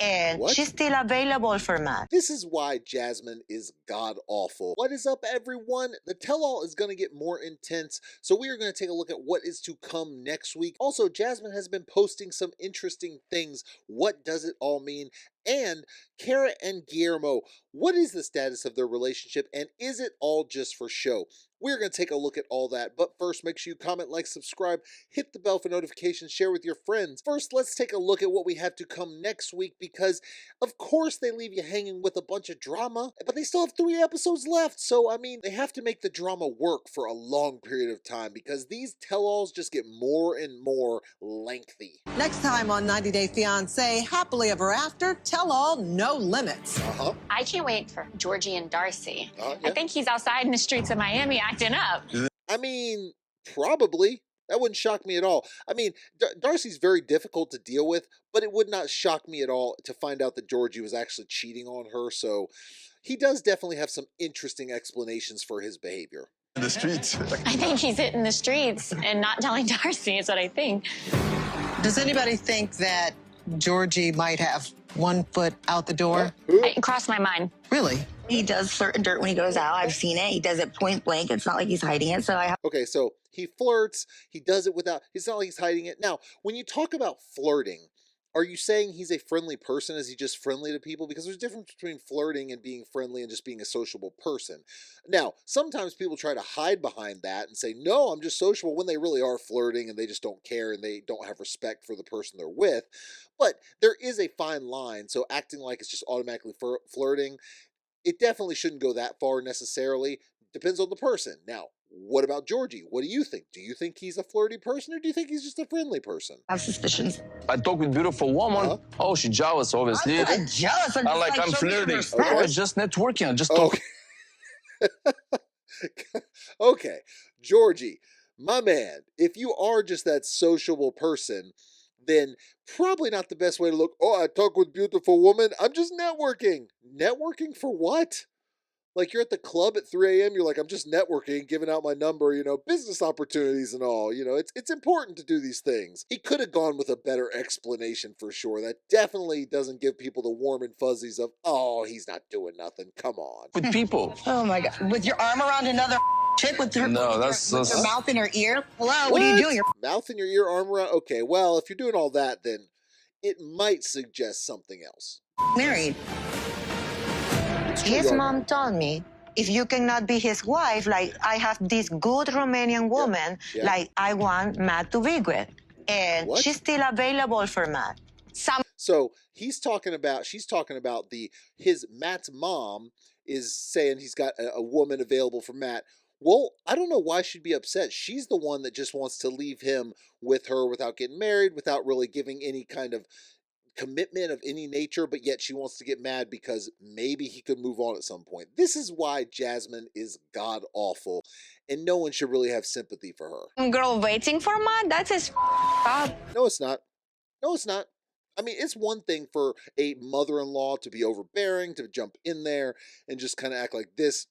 and What? she's still available for Matt. This is why Jasmine is god-awful. What is up, everyone? The tell-all is going to get more intense, so we are going to take a look at what is to come next week. Also, Jasmine has been posting some interesting things. What does it all mean? And Kara and Guillermo, what is the status of their relationship, and is it all just for show? We're going to take a look at all that, but first, make sure you comment, like, subscribe, hit the bell for notifications, share with your friends. First, let's take a look at what we have to come next week, because of course they leave you hanging with a bunch of drama, but they still have 3 episodes left, so I mean, they have to make the drama work for a long period of time, because these tell-alls just get more and more lengthy. Next time on 90 Day Fiancé, happily ever after, tell all, no limits. I can't wait for Georgie and Darcy. Yeah. I think he's outside in the streets of Miami acting up. I mean, probably. That wouldn't shock me at all. I mean, Darcy's very difficult to deal with, but it would not shock me at all to find out that Georgie was actually cheating on her, so he does definitely have some interesting explanations for his behavior. In the streets. I think he's hitting the streets and not telling Darcy is what I think. Does anybody think that Georgie might have one foot out the door? It crossed my mind. Really? He does certain dirt when he goes out. I've seen it. He does it point blank. It's not like he's hiding it. So I have. Okay, so he flirts, he does it without, it's not like he's hiding it. Now, when you talk about flirting, are you saying he's a friendly person? Is he just friendly to people? Because there's a difference between flirting and being friendly and just being a sociable person. Now, sometimes people try to hide behind that and say, no, I'm just sociable, when they really are flirting and they just don't care and they don't have respect for the person they're with. But there is a fine line, so acting like it's just automatically flirting, it definitely shouldn't go that far necessarily. Depends on the person. Now, what about Georgie? What do you think? Do you think he's a flirty person, or do you think he's just a friendly person? I have suspicions. I talk with beautiful woman. Oh, she's jealous, obviously. I'm not jealous. I'm just I'm showing flirting. respect. Oh, just networking. Just talking. Okay, Georgie, my man, if you are just that sociable person, then probably not the best way to look. Oh, I talk with beautiful woman. I'm just networking. Networking for what? Like, you're at the club at 3 a.m., you're like, I'm just networking, giving out my number, business opportunities and all. It's important to do these things. He could have gone with a better explanation for sure. That definitely doesn't give people the warm and fuzzies of, oh, he's not doing nothing. Come on. With people. Oh my God. With your arm around another chick with her, No, with your mouth in her ear. Hello, what are you doing? You're Mouth in your ear, arm around? Okay, well, if you're doing all that, then it might suggest something else. married. His mom told me, if you cannot be his wife, like, I have this good Romanian woman, like, I want Matt to be with. And What? she's still available for Matt. So she's talking about his Matt's mom is saying he's got a woman available for Matt. Well, I don't know why she'd be upset. She's the one that just wants to leave him with her without getting married, without really giving any kind of commitment of any nature, but yet she wants to get mad because maybe he could move on at some point. This is why Jasmine is god awful, and no one should really have sympathy for her. Girl waiting for Matt? That's his job. No, it's not. No, it's not. I mean, it's one thing for a mother-in-law to be overbearing, to jump in there and just kind of act like this.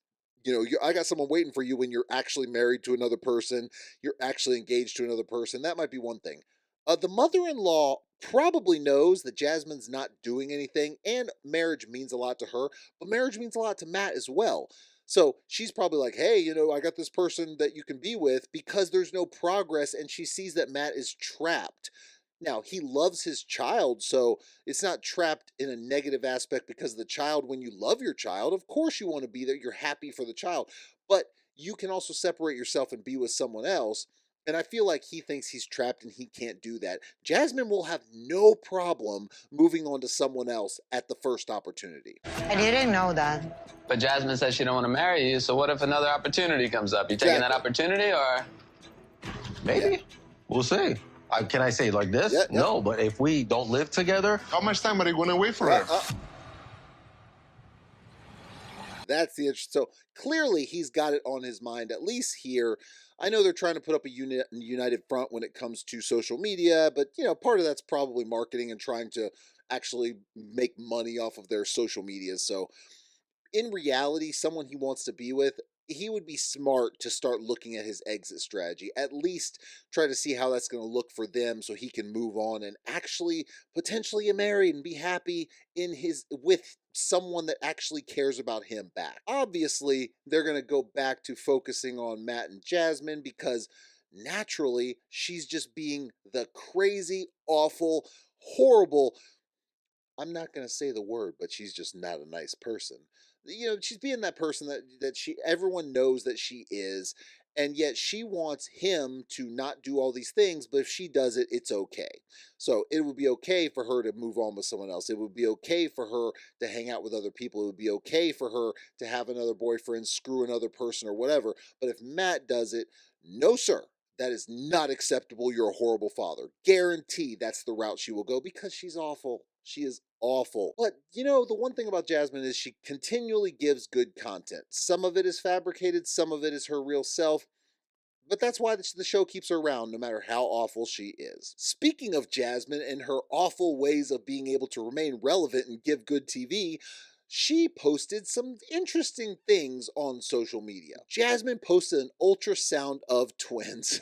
I got someone waiting for you when you're actually married to another person, you're actually engaged to another person. That might be one thing. The mother-in-law probably knows that Jasmine's not doing anything, and marriage means a lot to her, but marriage means a lot to Matt as well. So she's probably like, hey, I got this person that you can be with, because there's no progress, and she sees that Matt is trapped. Now, he loves his child, so it's not trapped in a negative aspect because of the child. When you love your child, of course you want to be there. You're happy for the child. But you can also separate yourself and be with someone else. And I feel like he thinks he's trapped and he can't do that. Jasmine will have no problem moving on to someone else at the first opportunity. I didn't know that. But Jasmine says she don't want to marry you, so what if another opportunity comes up? You taking that opportunity, or? Maybe. Yeah. We'll see. Can I say it like this? Yeah. No, but if we don't live together. How much time are you going to wait for her? That's the interest. So clearly he's got it on his mind, at least here. I know they're trying to put up a united front when it comes to social media, but part of that's probably marketing and trying to actually make money off of their social media. So in reality, someone he wants to be with, he would be smart to start looking at his exit strategy. At least try to see how that's going to look for them so he can move on and actually potentially get married and be happy in his with someone that actually cares about him back. Obviously, they're going to go back to focusing on Matt and Jasmine because naturally she's just being the crazy, awful, horrible, I'm not going to say the word, but she's just not a nice person. You know, she's being that person that she everyone knows that she is, and yet she wants him to not do all these things, but if she does it, it's okay. So it would be okay for her to move on with someone else. It would be okay for her to hang out with other people. It would be okay for her to have another boyfriend, screw another person or whatever. But if Matt does it, no sir. That is not acceptable. You're a horrible father. Guarantee that's the route she will go because she's awful. She is awful. But, you know, the one thing about Jasmine is she continually gives good content. Some of it is fabricated, some of it is her real self. But that's why the show keeps her around no matter how awful she is. Speaking of Jasmine and her awful ways of being able to remain relevant and give good TV, she posted some interesting things on social media. Jasmine posted an ultrasound of twins.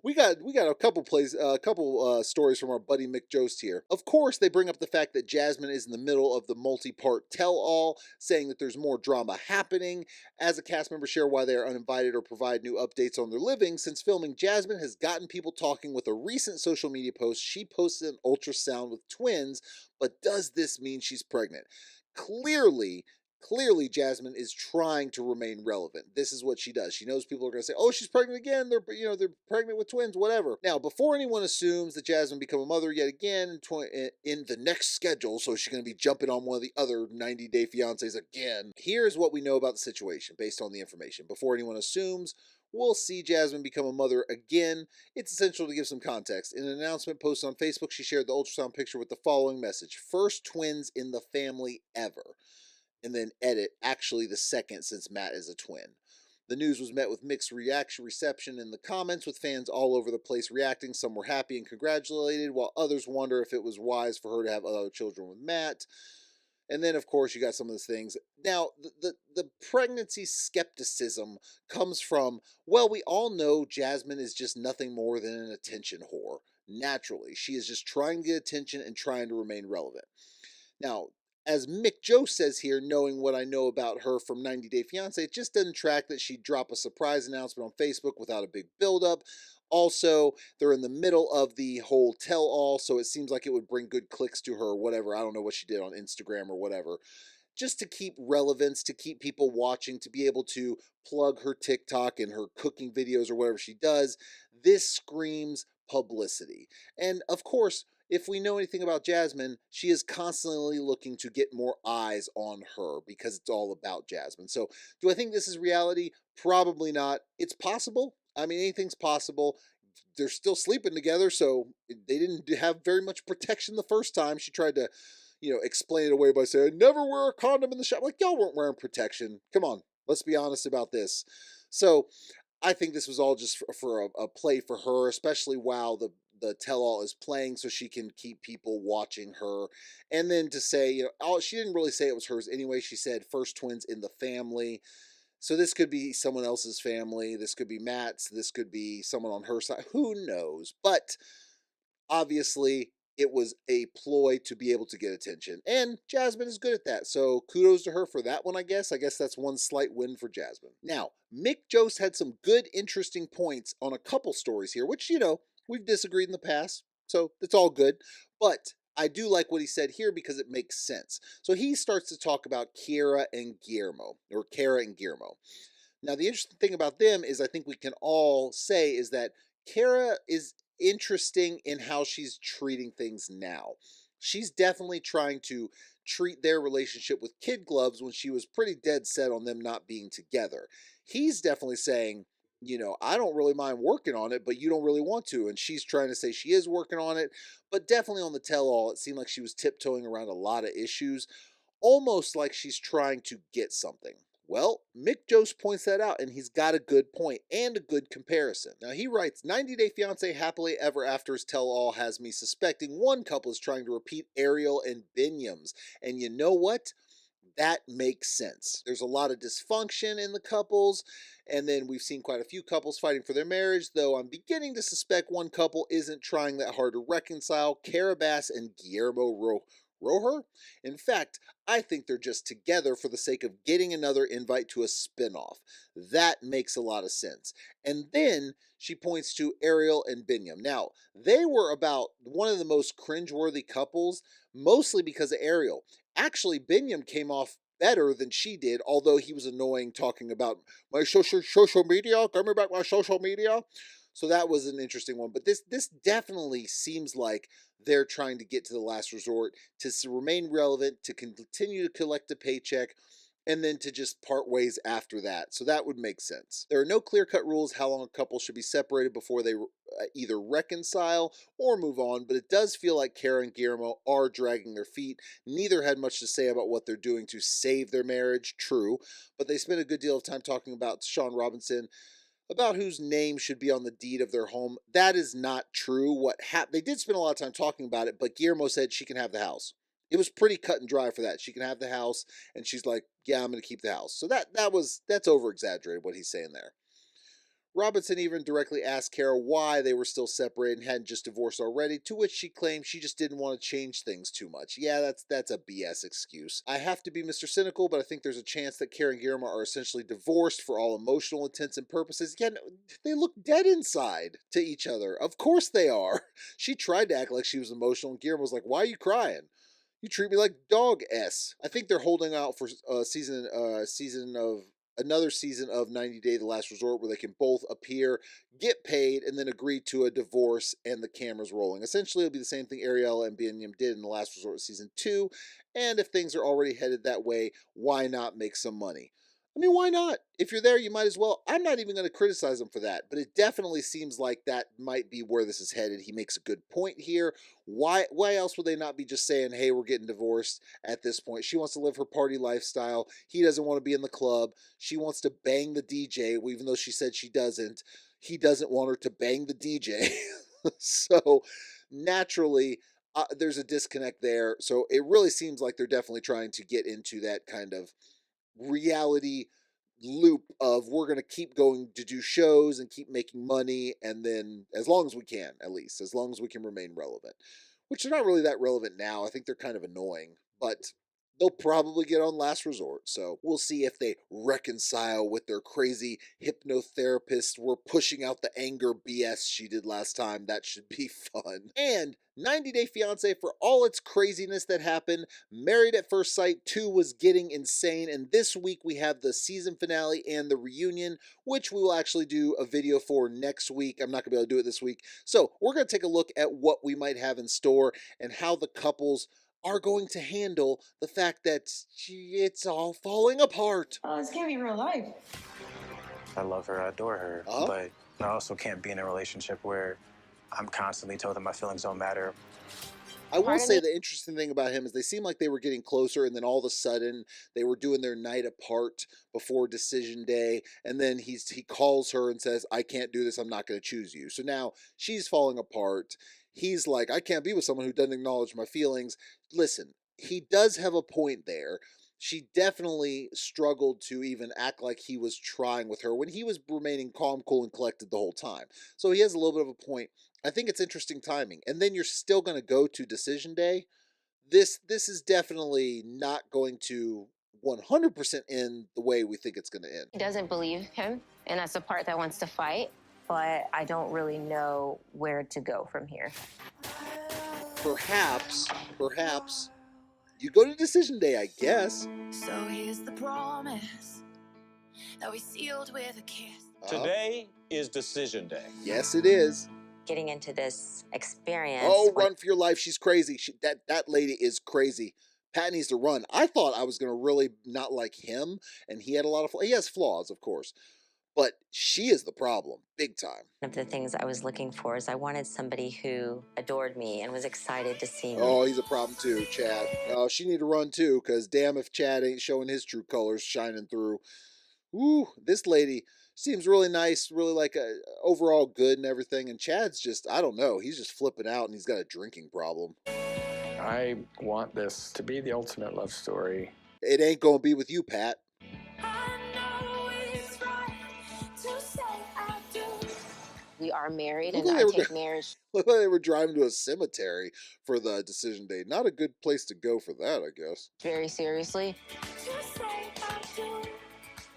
we got a couple stories from our buddy Mick Jost here. Of course, they bring up the fact that Jasmine is in the middle of the multi-part tell-all, saying that there's more drama happening. As a cast member share why they are uninvited or provide new updates on their living, since filming, Jasmine has gotten people talking with a recent social media post. She posted an ultrasound with twins, but does this mean she's pregnant? Clearly, Jasmine is trying to remain relevant. This is what she does. She knows people are going to say, "Oh, she's pregnant again. They're pregnant with twins, whatever." Now, before anyone assumes that Jasmine become a mother yet again in the next schedule, so she's going to be jumping on one of the other 90-day fiancés again. Here's what we know about the situation based on the information. Before anyone assumes we'll see Jasmine become a mother again, it's essential to give some context. In an announcement posted on Facebook, she shared the ultrasound picture with the following message: "First twins in the family ever." And then edit, actually the second since Matt is a twin. The news was met with mixed reception in the comments, with fans all over the place reacting. Some were happy and congratulated, while others wonder if it was wise for her to have other children with Matt. And then, of course, you got some of those things. Now, the pregnancy skepticism comes from, well, we all know Jasmine is just nothing more than an attention whore. Naturally, she is just trying to get attention and trying to remain relevant. Now, as Mick Joe says here, knowing what I know about her from 90 Day Fiancé, it just doesn't track that she'd drop a surprise announcement on Facebook without a big buildup. Also, they're in the middle of the whole tell-all, so it seems like it would bring good clicks to her or whatever. I don't know what she did on Instagram or whatever. Just to keep relevance, to keep people watching, to be able to plug her TikTok and her cooking videos or whatever she does. This screams publicity. And of course, if we know anything about Jasmine, she is constantly looking to get more eyes on her because it's all about Jasmine. So, do I think this is reality? Probably not. It's possible. I mean, anything's possible. They're still sleeping together, so they didn't have very much protection the first time. She tried to, explain it away by saying, "Never wear a condom in the shop." Like, y'all weren't wearing protection. Come on, let's be honest about this. So, I think this was all just for a play for her, especially while the tell-all is playing, so she can keep people watching her. And then to say, she didn't really say it was hers anyway. She said first twins in the family. So this could be someone else's family. This could be Matt's. This could be someone on her side. Who knows? But obviously, it was a ploy to be able to get attention. And Jasmine is good at that. So kudos to her for that one, I guess. I guess that's one slight win for Jasmine. Now, Mick Jost had some good, interesting points on a couple stories here, which, we've disagreed in the past. So it's all good. But I do like what he said here because it makes sense. So he starts to talk about Kara and Guillermo. Now, the interesting thing about them is I think we can all say is that Kara is interesting in how she's treating things now. She's definitely trying to treat their relationship with kid gloves when she was pretty dead set on them not being together. He's definitely saying, I don't really mind working on it, but you don't really want to. And she's trying to say she is working on it, but definitely on the tell-all, it seemed like she was tiptoeing around a lot of issues, almost like she's trying to get something. Well, Mick Jost points that out, and he's got a good point and a good comparison. Now, he writes, 90 Day Fiancé Happily Ever After's tell-all has me suspecting one couple is trying to repeat Ariel and Binyam's. And you know what? that makes sense. There's a lot of dysfunction in the couples, and then we've seen quite a few couples fighting for their marriage, though I'm beginning to suspect one couple isn't trying that hard to reconcile, Carabas and Guillermo Roher. In fact, I think they're just together for the sake of getting another invite to a spinoff. That makes a lot of sense. And then she points to Ariel and Binyam. Now, they were about one of the most cringeworthy couples, mostly because of Ariel. Actually, Binyam came off better than she did, although he was annoying talking about my social media, give me back my social media. So that was an interesting one. But this definitely seems like they're trying to get to the last resort, to remain relevant, to continue to collect a paycheck, and then to just part ways after that. So that would make sense. There are no clear-cut rules how long a couple should be separated before they either reconcile or move on, but it does feel like Kara and Guillermo are dragging their feet. Neither had much to say about what they're doing to save their marriage, true, but they spent a good deal of time talking about Sean Robinson, about whose name should be on the deed of their home. That is not true. They did spend a lot of time talking about it, but Guillermo said she can have the house. It was pretty cut and dry for that. She can have the house, and she's like, "Yeah, I'm going to keep the house." So that's over exaggerated what he's saying there. Robinson even directly asked Kara why they were still separated and hadn't just divorced already, to which she claimed she just didn't want to change things too much. Yeah, that's a BS excuse. I have to be Mr. Cynical, but I think there's a chance that Kara and Guillermo are essentially divorced for all emotional intents and purposes. Yeah, no, they look dead inside to each other. Of course they are. She tried to act like she was emotional, and Guillermo was like, "Why are you crying? You treat me like dog S." I think they're holding out for another season of 90 Day The Last Resort where they can both appear, get paid, and then agree to a divorce and the camera's rolling. Essentially, it'll be the same thing Ariel and Binyam did in The Last Resort season 2, and if things are already headed that way, why not make some money? I mean, why not? If you're there, you might as well. I'm not even going to criticize him for that, but it definitely seems like that might be where this is headed. He makes a good point here. Why else would they not be just saying, "Hey, we're getting divorced" at this point? She wants to live her party lifestyle. He doesn't want to be in the club. She wants to bang the DJ, even though she said she doesn't. He doesn't want her to bang the DJ. So naturally, there's a disconnect there. So it really seems like they're definitely trying to get into that kind of reality loop of we're going to keep going to do shows and keep making money, and then as long as we can, at least as long as we can remain relevant, which they're not really that relevant now. I think they're kind of annoying, but they'll probably get on Last Resort, so we'll see if they reconcile with their crazy hypnotherapist. We're pushing out the anger BS she did last time. That should be fun. And 90 Day Fiancé, for all its craziness that happened, Married at First Sight 2 was getting insane, and this week we have the season finale and the reunion, which we will actually do a video for next week. I'm not going to be able to do it this week. So we're going to take a look at what we might have in store and how the couples are going to handle the fact that it's all falling apart. Oh, this can't be real life. I love her, I adore her, but I also can't be in a relationship where I'm constantly told that my feelings don't matter. I will say the interesting thing about him is they seem like they were getting closer, and then all of a sudden they were doing their night apart before decision day, and then he calls her and says, "I can't do this, I'm not going to choose you." So now she's falling apart. He's like, "I can't be with someone who doesn't acknowledge my feelings." Listen, he does have a point there. She definitely struggled to even act like he was trying with her when he was remaining calm, cool, and collected the whole time. So he has a little bit of a point. I think it's interesting timing. And then you're still going to go to decision day. This is definitely not going to 100% end the way we think it's going to end. He doesn't believe him, and that's the part that wants to fight, but I don't really know where to go from here. Perhaps you go to decision day, I guess. So here's the promise that we sealed with a kiss. Today is decision day. Yes, it is. Getting into this experience. Oh, run for your life. She's crazy. That lady is crazy. Pat needs to run. I thought I was going to really not like him, and he had a lot of he has flaws, of course, but she is the problem, big time. One of the things I was looking for is I wanted somebody who adored me and was excited to see me. Oh, he's a problem too, Chad. Oh, she need to run too, because damn if Chad ain't showing his true colors shining through. Ooh, this lady seems really nice, really like overall good and everything. And Chad's just, I don't know, he's just flipping out and he's got a drinking problem. I want this to be the ultimate love story. It ain't gonna be with you, Pat. We are married, Look and like I they were take marriage look like they were driving to a cemetery for the decision day. Not a good place to go for that, I guess. very seriously.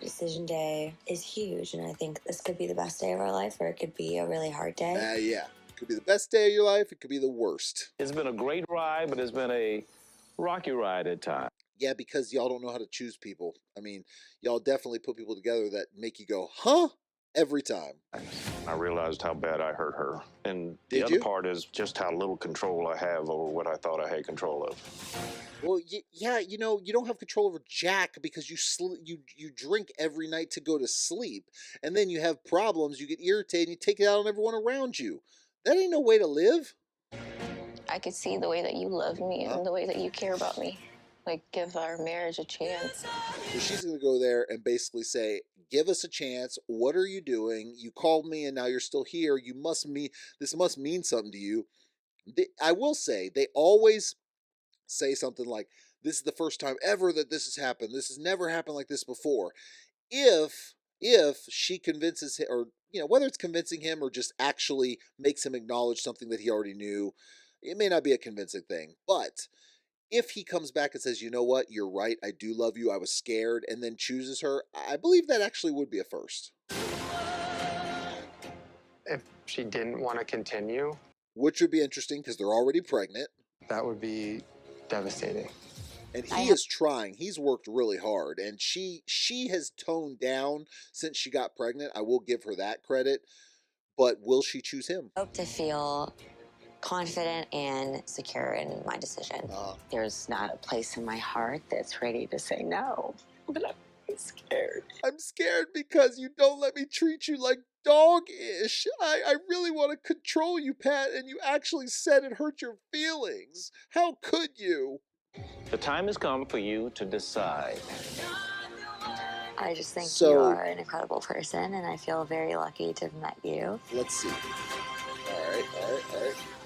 Decision day is huge, and I think this could be the best day of our life, or it could be a really hard day. Yeah. It could be the best day of your life. It could be the worst. It's been a great ride, but it's been a rocky ride at times. Yeah, because y'all don't know how to choose people. I mean, y'all definitely put people together that make you go, huh? Every time. I realized how bad I hurt her. And the Did other you? part is just how little control I have over what I thought I had control of. Well, yeah, you know, you don't have control over Jack because you drink every night to go to sleep, and then you have problems. You get irritated, and you take it out on everyone around you. That ain't no way to live. I could see the way that you love me and the way that you care about me. Like, give our marriage a chance. So she's going to go there and basically say, give us a chance. What are you doing? You called me and now you're still here. This must mean something to you. I will say, they always say something like, this is the first time ever that this has happened. This has never happened like this before. If she convinces him, or, you know, whether it's convincing him or just actually makes him acknowledge something that he already knew, it may not be a convincing thing, but if he comes back and says, you know what, you're right, I do love you, I was scared, and then chooses her, I believe that actually would be a first. If she didn't want to continue, which would be interesting because they're already pregnant. That would be devastating. And he is trying. He's worked really hard, and she has toned down since she got pregnant. I will give her that credit. But will she choose him? I hope to feel confident and secure in my decision. There's not a place in my heart that's ready to say no, but I'm scared. I'm scared because you don't let me treat you like dog-ish. I really want to control you, Pat, and you actually said it hurt your feelings. How could you? The time has come for you to decide. I just think you are an incredible person, and I feel very lucky to have met you. Let's see. All right.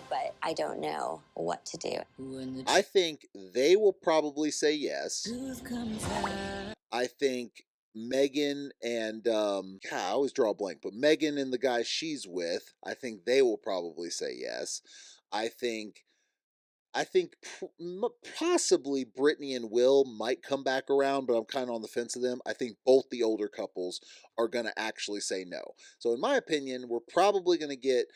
But I don't know what to do. I think they will probably say yes. I think Megan and, I always draw a blank, but Megan and the guy she's with, I think they will probably say yes. I think possibly Brittany and Will might come back around, but I'm kind of on the fence of them. I think both the older couples are going to actually say no. So in my opinion, we're probably going to get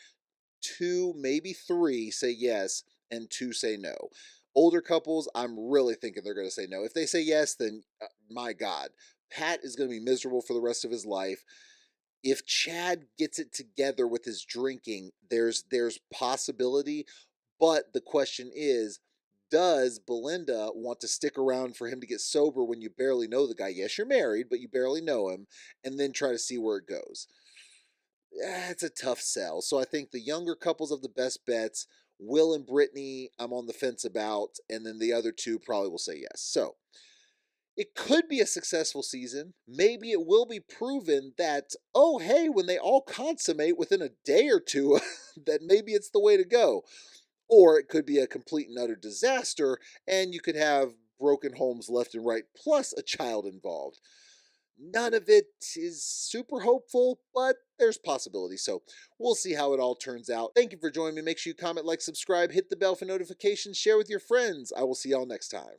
2, maybe 3 say yes and 2 say no. Older couples, I'm really thinking they're going to say no. If they say yes, then my God, Pat is going to be miserable for the rest of his life. If Chad gets it together with his drinking, there's possibility. But the question is, does Belinda want to stick around for him to get sober when you barely know the guy? Yes, you're married, but you barely know him, and then try to see where it goes. It's a tough sell. So I think the younger couples of the best bets, Will and Brittany, I'm on the fence about, and then the other 2 probably will say yes. So it could be a successful season. Maybe it will be proven that, oh, hey, when they all consummate within a day or 2, that maybe it's the way to go. Or it could be a complete and utter disaster, and you could have broken homes left and right, plus a child involved. None of it is super hopeful, but there's possibility. So we'll see how it all turns out. Thank you for joining me. Make sure you comment, like, subscribe, hit the bell for notifications, share with your friends. I will see y'all next time.